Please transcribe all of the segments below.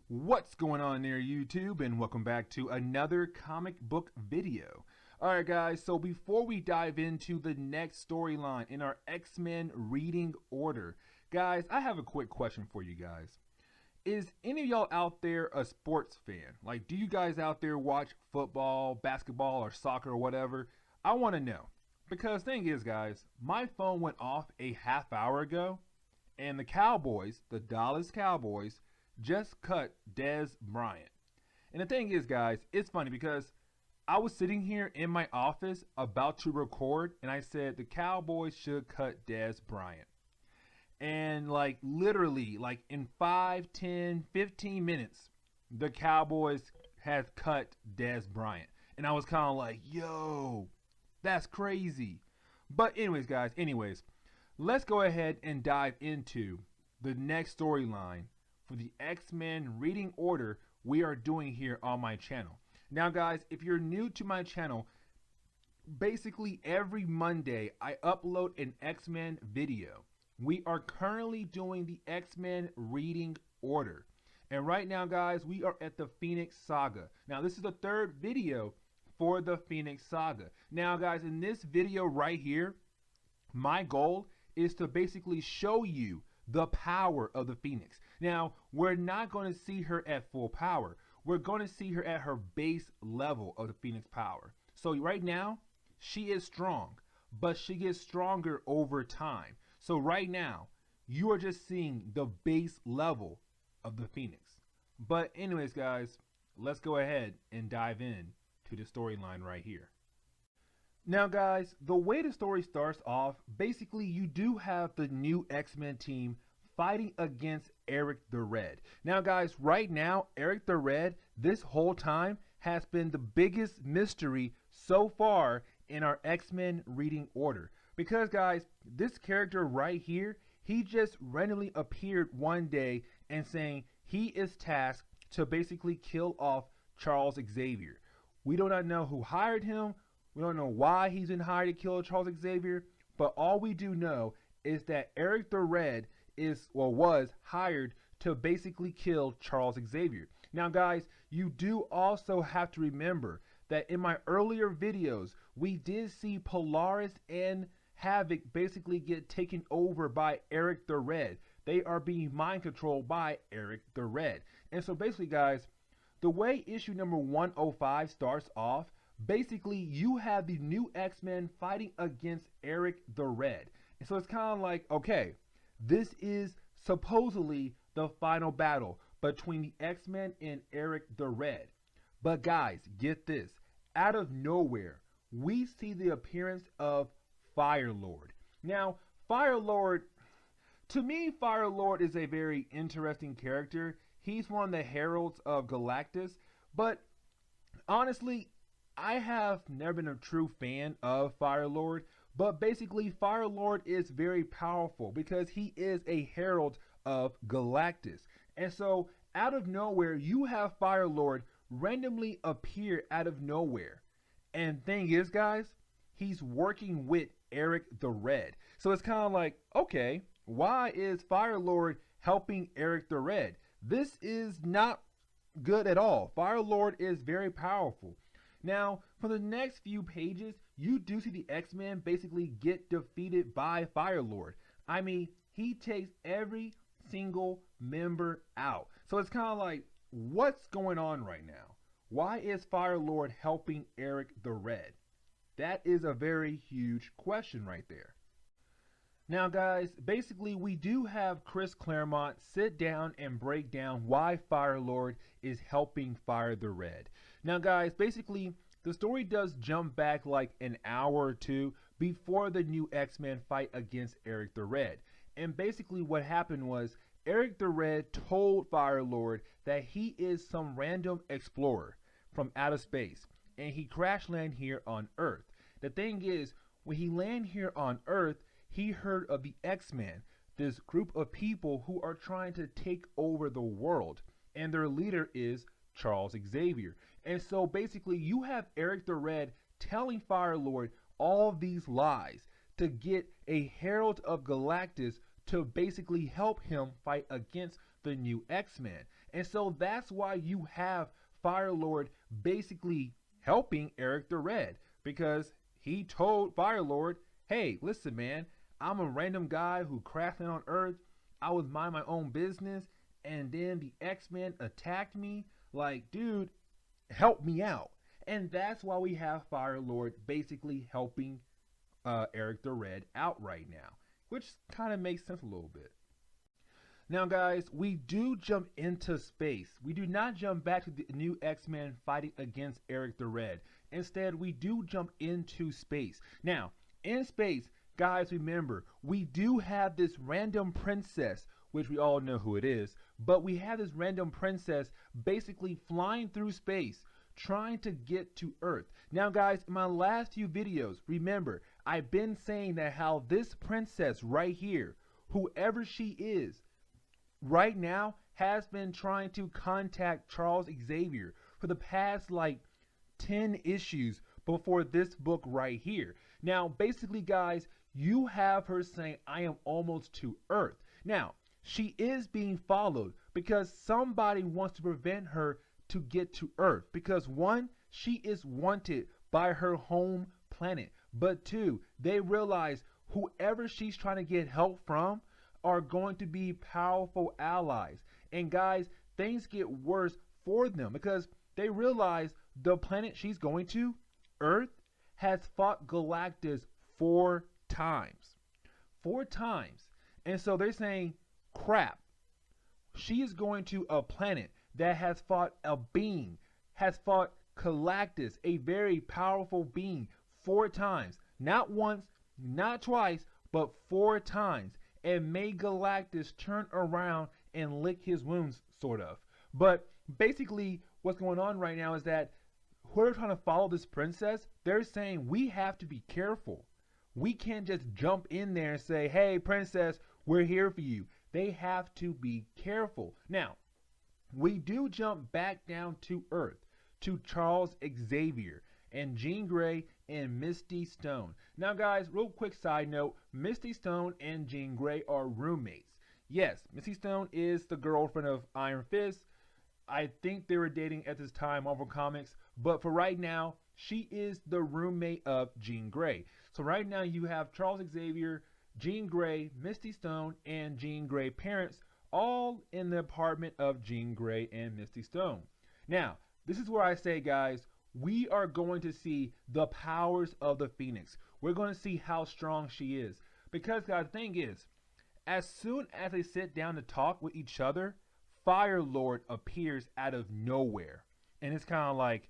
What's going on there, YouTube, and welcome back to another comic book video. Alright guys, so before we dive into the next storyline in our X-Men reading order, guys, I have a quick question for you guys. Is any of y'all out there a sports fan? Like, do you guys out there watch football, basketball, or soccer or whatever? I want to know. Because thing is, guys, my phone went off a half hour ago, and the Cowboys, the Dallas Cowboys, just cut Dez Bryant. And the thing is, guys, it's funny because I was sitting here in my office about to record, and I said the Cowboys should cut Dez Bryant. And like literally, like in 5, 10, 15 minutes, the Cowboys has cut Dez Bryant. And I was kind of like, yo, that's crazy. But anyways, let's go ahead and dive into the next storyline for the X-Men reading order we are doing here on my channel. Now guys, if you're new to my channel, basically every Monday I upload an X-Men video. We are currently doing the X-Men reading order. And right now guys, we are at the Phoenix Saga. Now this is the third video for the Phoenix Saga. Now guys, in this video right here, my goal is to basically show you the power of the Phoenix. Now, we're not going to see her at full power. We're going to see her at her base level of the Phoenix power. So right now, she is strong, but she gets stronger over time. So right now, you are just seeing the base level of the Phoenix. But anyways, guys, let's go ahead and dive in to the storyline right here. Now guys, the way the story starts off, basically you do have the new X-Men team fighting against Eric the Red. Now guys, right now, Eric the Red, this whole time, has been the biggest mystery so far in our X-Men reading order. Because guys, this character right here, he just randomly appeared one day and saying he is tasked to basically kill off Charles Xavier. We do not know who hired him. We don't know why he's been hired to kill Charles Xavier, but all we do know is that Eric the Red was hired to basically kill Charles Xavier. Now guys, you do also have to remember that in my earlier videos, we did see Polaris and Havoc basically get taken over by Eric the Red. They are being mind controlled by Eric the Red. And so basically guys, the way issue number 105 starts off, basically you have the new X-Men fighting against Eric the Red. And so it's kind of like, okay, this is supposedly the final battle between the X-Men and Eric the Red. But guys, get this. Out of nowhere, we see the appearance of Fire-Lord. Now, Fire-Lord, to me, Fire-Lord is a very interesting character. He's one of the heralds of Galactus. But honestly, I have never been a true fan of Fire-Lord, but basically Fire-Lord is very powerful because he is a herald of Galactus. And so out of nowhere, you have Fire-Lord randomly appear out of nowhere. And thing is, guys, he's working with Eric the Red. So it's kind of like, okay, why is Fire-Lord helping Eric the Red? This is not good at all. Fire-Lord is very powerful. Now, for the next few pages, you do see the X-Men basically get defeated by Fire-Lord. I mean, he takes every single member out. So it's kind of like, what's going on right now? Why is Fire-Lord helping Eric the Red? That is a very huge question right there. Now guys, basically we do have Chris Claremont sit down and break down why Fire-Lord is helping Fire the Red. Now guys, basically the story does jump back like an hour or two before the new X-Men fight against Eric the Red. And basically what happened was Eric the Red told Fire-Lord that he is some random explorer from outer space and he crash land here on Earth. The thing is, when he landed here on Earth, he heard of the X-Men, this group of people who are trying to take over the world, and their leader is Charles Xavier. And so basically you have Eric the Red telling Fire-Lord all these lies to get a herald of Galactus to basically help him fight against the new X-Men. And so that's why you have Fire Lord basically helping Eric the Red, because he told Fire Lord, hey, listen, man, I'm a random guy who crashed on Earth. I was minding my own business, and then the X-Men attacked me. Like, dude, help me out. And that's why we have Fire Lord basically helping Eric the Red out right now, which kind of makes sense a little bit. Now, guys, we do jump into space. We do not jump back to the new X-Men fighting against Eric the Red. Instead, we do jump into space. Now, in space, guys, remember, we do have this random princess, which we all know who it is, but we have this random princess basically flying through space, trying to get to Earth. Now, guys, in my last few videos, remember, I've been saying that how this princess right here, whoever she is, right now has been trying to contact Charles Xavier for the past like 10 issues before this book right here. Now, basically, guys, you have her saying, I am almost to Earth. Now, she is being followed because somebody wants to prevent her to get to Earth. Because one, she is wanted by her home planet. But two, they realize whoever she's trying to get help from are going to be powerful allies. And guys, things get worse for them because they realize the planet she's going to, Earth, has fought Galactus 4 times. 4 times. And so they're saying, crap, she is going to a planet that has fought a being, has fought Galactus, a very powerful being, 4 times. Not once, not twice, but 4 times. And made Galactus turn around and lick his wounds, sort of. But basically, what's going on right now is that whoever trying to follow this princess, they're saying we have to be careful. We can't just jump in there and say, hey, princess, we're here for you. They have to be careful. Now, we do jump back down to Earth, to Charles Xavier and Jean Grey and Misty Stone. Now, guys, real quick side note, Misty Stone and Jean Grey are roommates. Yes, Misty Stone is the girlfriend of Iron Fist. I think they were dating at this time, Marvel Comics, but for right now, she is the roommate of Jean Grey. So right now you have Charles Xavier, Jean Grey, Misty Stone, and Jean Grey parents all in the apartment of Jean Grey and Misty Stone. Now, this is where I say, guys, we are going to see the powers of the Phoenix. We're going to see how strong she is. Because, guys, the thing is, as soon as they sit down to talk with each other, Fire Lord appears out of nowhere. And it's kind of like,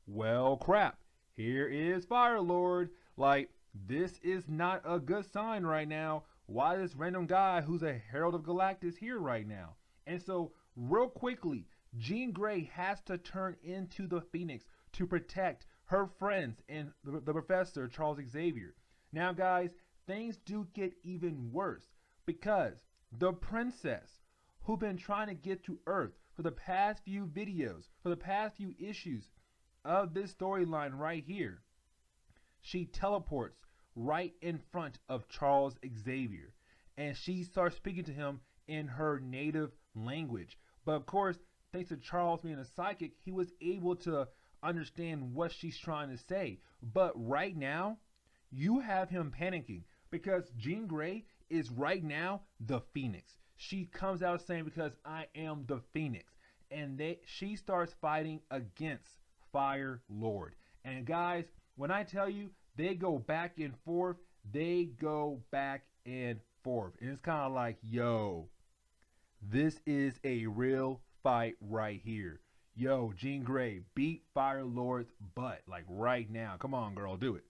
well, crap. Here is Fire Lord. Like, this is not a good sign right now. Why is this random guy who's a Herald of Galactus here right now? And so, real quickly, Jean Grey has to turn into the Phoenix to protect her friends and the professor, Charles Xavier. Now, guys, things do get even worse because the princess who's been trying to get to Earth for the past few videos, for the past few issues of this storyline right here, she teleports right in front of Charles Xavier and she starts speaking to him in her native language. But of course, thanks to Charles being a psychic, he was able to understand what she's trying to say. But right now, you have him panicking because Jean Grey is right now the Phoenix. She comes out saying, because I am the Phoenix. And she starts fighting against Fire Lord. And guys, when I tell you, they go back and forth, they go back and forth. And it's kind of like, yo, this is a real fight right here. Yo, Jean Grey, beat Fire Lord's butt, like right now. Come on, girl, do it.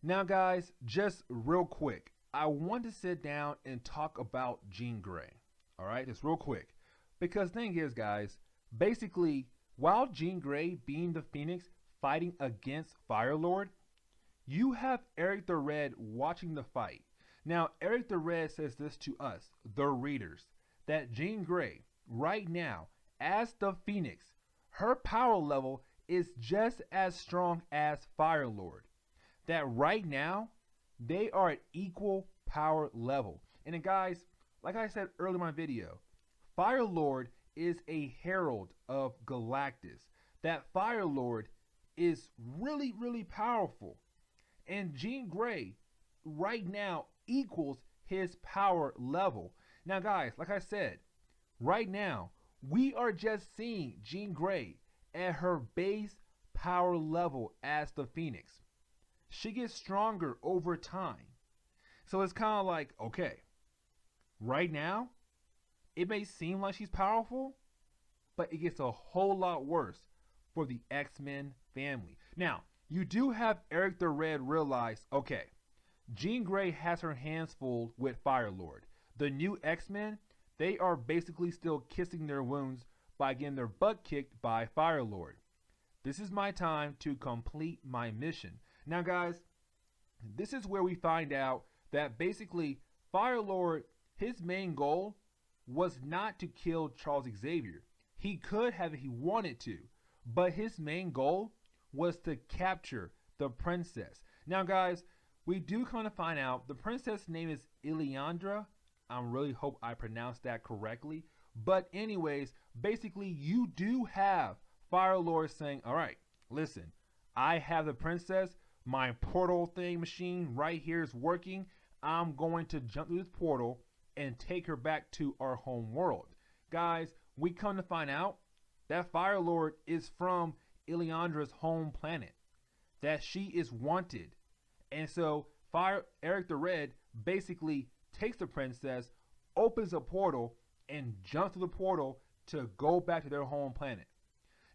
Now, guys, just real quick, I want to sit down and talk about Jean Grey. All right, just real quick. Because the thing is, guys, basically, while Jean Grey being the Phoenix fighting against Fire Lord, you have Eric the Red watching the fight. Now, Eric the Red says this to us, the readers, that Jean Grey, right now, as the Phoenix, her power level is just as strong as Fire Lord. That right now, they are at equal power level. And then, guys, like I said earlier in my video, Fire Lord is a herald of Galactus. That Fire Lord is really, really powerful. And Jean Grey right now equals his power level. Now, guys, like I said, right now, we are just seeing Jean Grey at her base power level as the Phoenix. She gets stronger over time. So it's kind of like, okay, right now, it may seem like she's powerful, but it gets a whole lot worse for the X-Men family. Now, you do have Eric the Red realize, okay, Jean Grey has her hands full with Fire-Lord. The new X-Men, they are basically still kissing their wounds by getting their butt kicked by Fire-Lord. This is my time to complete my mission. Now, guys, this is where we find out that basically Fire-Lord, his main goal was not to kill Charles Xavier. He could have if he wanted to, but his main goal was to capture the princess. Now, guys, we do kind of find out the princess' name is Ileandra. I really hope I pronounced that correctly. But anyways, basically you do have Fire-Lord saying, all right, listen, I have the princess. My portal thing machine right here is working. I'm going to jump through this portal and take her back to our home world. Guys, we come to find out that Fire-Lord is from Ileandra's home planet, that she is wanted. And so Eric the Red basically takes the princess, opens a portal, and jumps through the portal to go back to their home planet.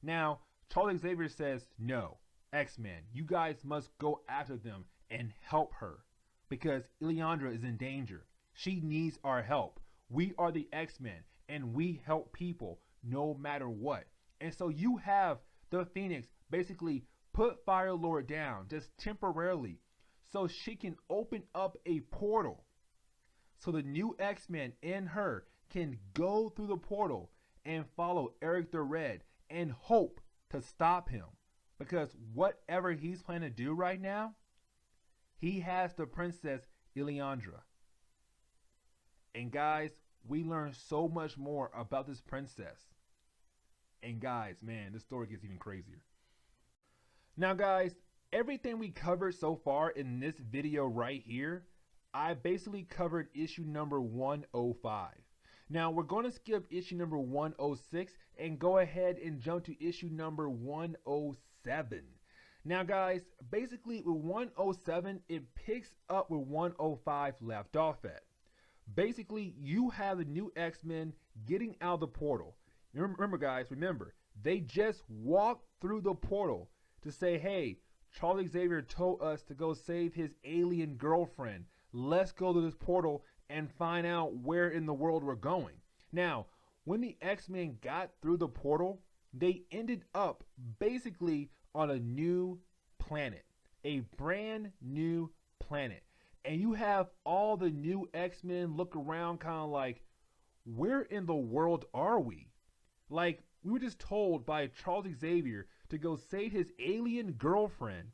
Now, Charles Xavier says, no, X-Men, you guys must go after them and help her because Ileandra is in danger. She needs our help. We are the X-Men, and we help people no matter what. And so you have the Phoenix basically put Fire-Lord down just temporarily so she can open up a portal so the new X-Men and her can go through the portal and follow Eric the Red and hope to stop him. Because whatever he's planning to do right now, he has the princess Ileandra. And guys, we learn so much more about this princess. And guys, man, this story gets even crazier. Now, guys, everything we covered so far in this video right here, I basically covered issue number 105. Now, we're going to skip issue number 106 and go ahead and jump to issue number 107. Now, guys, basically with 107, it picks up where 105 left off at. Basically, you have the new X-Men getting out of the portal. Remember, guys, they just walked through the portal to say, hey, Charles Xavier told us to go save his alien girlfriend. Let's go to this portal and find out where in the world we're going. Now, when the X-Men got through the portal, they ended up basically on a new planet, a brand new planet. And you have all the new X-Men look around kind of like, where in the world are we? Like, we were just told by Charles Xavier to go save his alien girlfriend.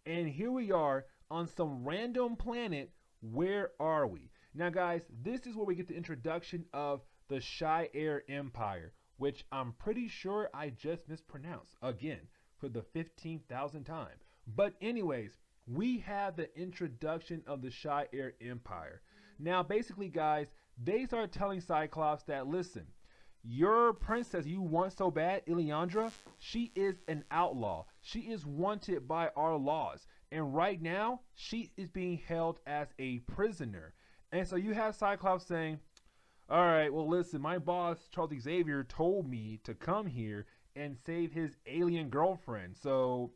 And here we are on some random planet. Where are we? Now, guys, this is where we get the introduction of the Shire Empire, which I'm pretty sure I just mispronounced again for the 15,000th time. But anyways, we have the introduction of the Shire Empire. Now, basically, guys, they start telling Cyclops that, listen, your princess you want so bad, Ileandra, she is an outlaw. She is wanted by our laws. And right now, she is being held as a prisoner. And so you have Cyclops saying, all right, well, listen, my boss, Charles Xavier, told me to come here and save his alien girlfriend. So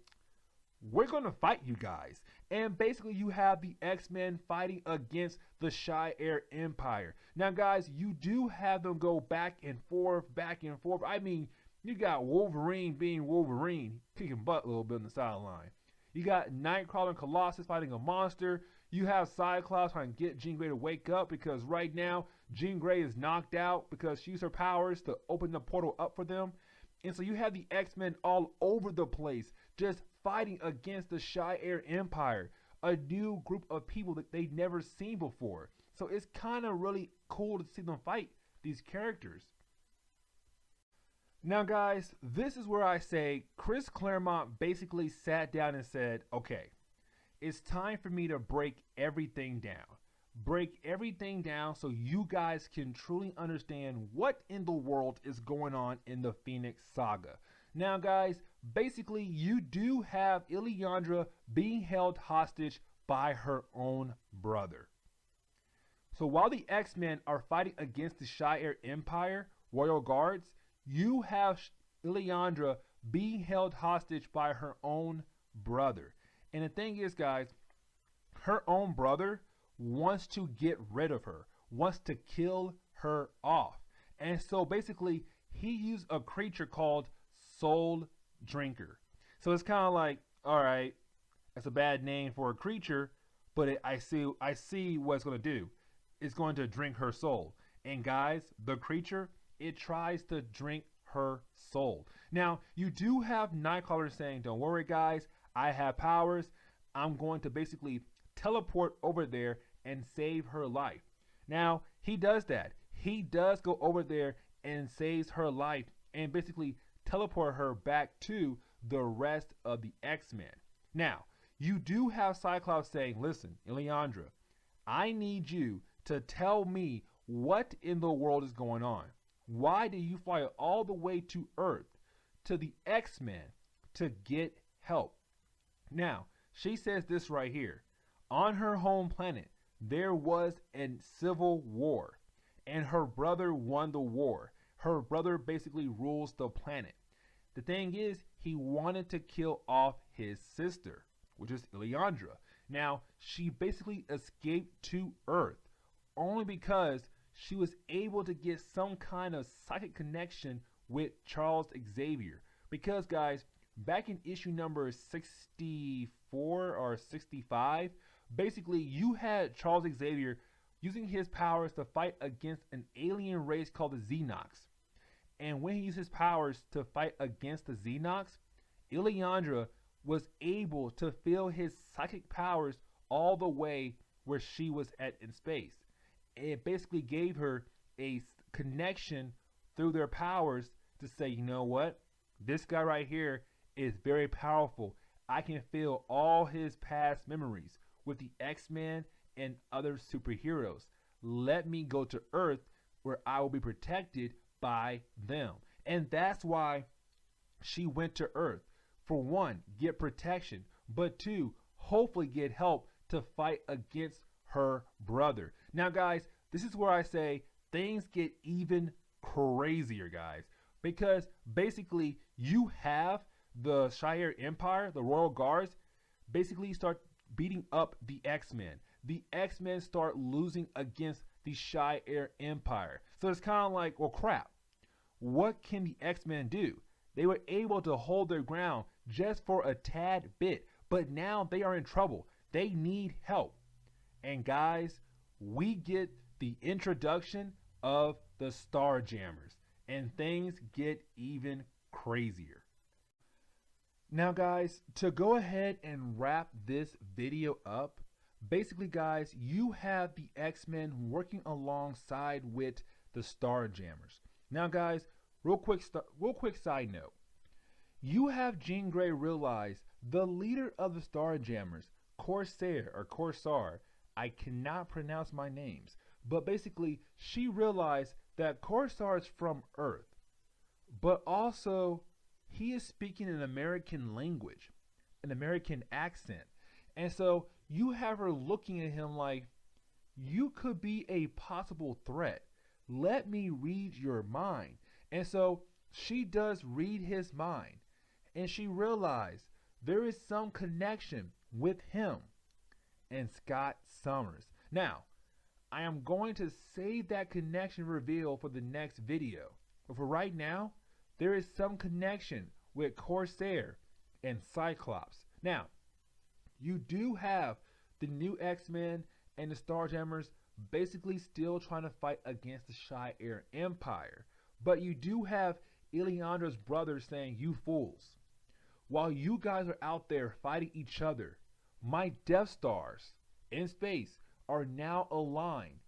we're going to fight you guys. And basically you have the X-Men fighting against the Shire Empire. Now, guys, you do have them go back and forth. I mean, you got Wolverine being Wolverine, kicking butt a little bit on the sideline. You got Nightcrawler and Colossus fighting a monster. You have Cyclops trying to get Jean Grey to wake up because right now Jean Grey is knocked out because she used her powers to open the portal up for them. And so you have the X-Men all over the place just fighting against the Shire Empire, a new group of people that they've never seen before. So it's kind of really cool to see them fight these characters. Now, guys, this is where I say Chris Claremont basically sat down and said, okay, it's time for me to break everything down. Break everything down so you guys can truly understand what in the world is going on in the Phoenix Saga. Now, guys, basically, you do have Ileandra being held hostage by her own brother. So while the X-Men are fighting against the Shire Empire Royal Guards, you have Ileandra being held hostage by her own brother. And the thing is, guys, her own brother wants to get rid of her, wants to kill her off. And so basically, he used a creature called Soul Drinker. So it's kind of like, all right, that's a bad name for a creature, but I see what it's going to do. It's going to drink her soul. And guys, the creature, it tries to drink her soul. Now, you do have Nightcrawler saying, don't worry, guys, I have powers. I'm going to basically teleport over there and save her life. Now, he does that. He does go over there and saves her life and basically teleport her back to the rest of the X-Men. Now, you do have Cyclops saying, listen, Ileandra, I need you to tell me what in the world is going on. Why do you fly all the way to Earth, to the X-Men, to get help? Now, she says this right here. On her home planet, there was a civil war, and her brother won the war. Her brother basically rules the planet. The thing is, he wanted to kill off his sister, which is Ileandra. Now, she basically escaped to Earth only because she was able to get some kind of psychic connection with Charles Xavier. Because, guys, back in issue number 64 or 65, basically you had Charles Xavier using his powers to fight against an alien race called the Xenox. And when he used his powers to fight against the Xenox, Ileandra was able to feel his psychic powers all the way where she was at in space. It basically gave her a connection through their powers to say, you know what? This guy right here is very powerful. I can feel all his past memories with the X-Men and other superheroes. Let me go to Earth where I will be protected by them. And that's why she went to Earth. For one, get protection, but two, hopefully get help to fight against her brother. Now, guys, this is where I say things get even crazier, guys, because basically you have the Shire Empire, the Royal Guards, basically start beating up the X-Men. The X-Men start losing against the Shire Empire. So it's kind of like, well, crap. What can the X-Men do? They were able to hold their ground just for a tad bit, but now they are in trouble. They need help. And guys, we get the introduction of the Starjammers, and things get even crazier. Now, guys, to go ahead and wrap this video up, basically, guys, you have the X-Men working alongside with the Starjammers. Now, guys, real quick side note. You have Jean Grey realize the leader of the Starjammers, Corsair, I cannot pronounce my names, but basically she realized that Corsair is from Earth, but also he is speaking an American language, an American accent. And so you have her looking at him like, you could be a possible threat. Let me read your mind. And so she does read his mind, and she realized there is some connection with him and Scott Summers. Now, I am going to save that connection reveal for the next video. But for right now, there is some connection with Corsair and Cyclops. Now, you do have the new X-Men and the Starjammers basically still trying to fight against the Shire Empire. But you do have Ileandra's brother saying, you fools. While you guys are out there fighting each other, my Death Stars in space are now aligned.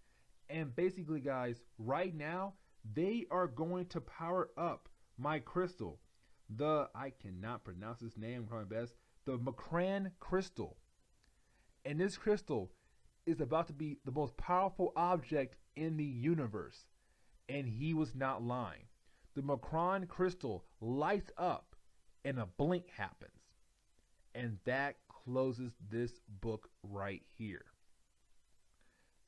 And basically, guys, right now, they are going to power up my crystal, I cannot pronounce this name, I'm trying my best, the Macran crystal. And this crystal is about to be the most powerful object in the universe. And he was not lying. The Macron crystal lights up and a blink happens. And that closes this book right here.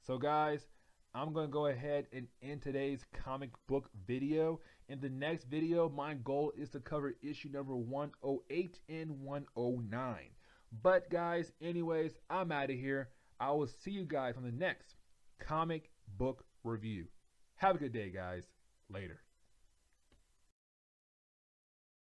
So guys, I'm going to go ahead and end today's comic book video. In the next video, my goal is to cover issue number 108 and 109. But guys, anyways, I'm out of here. I will see you guys on the next comic book review. Have a good day, guys. Later.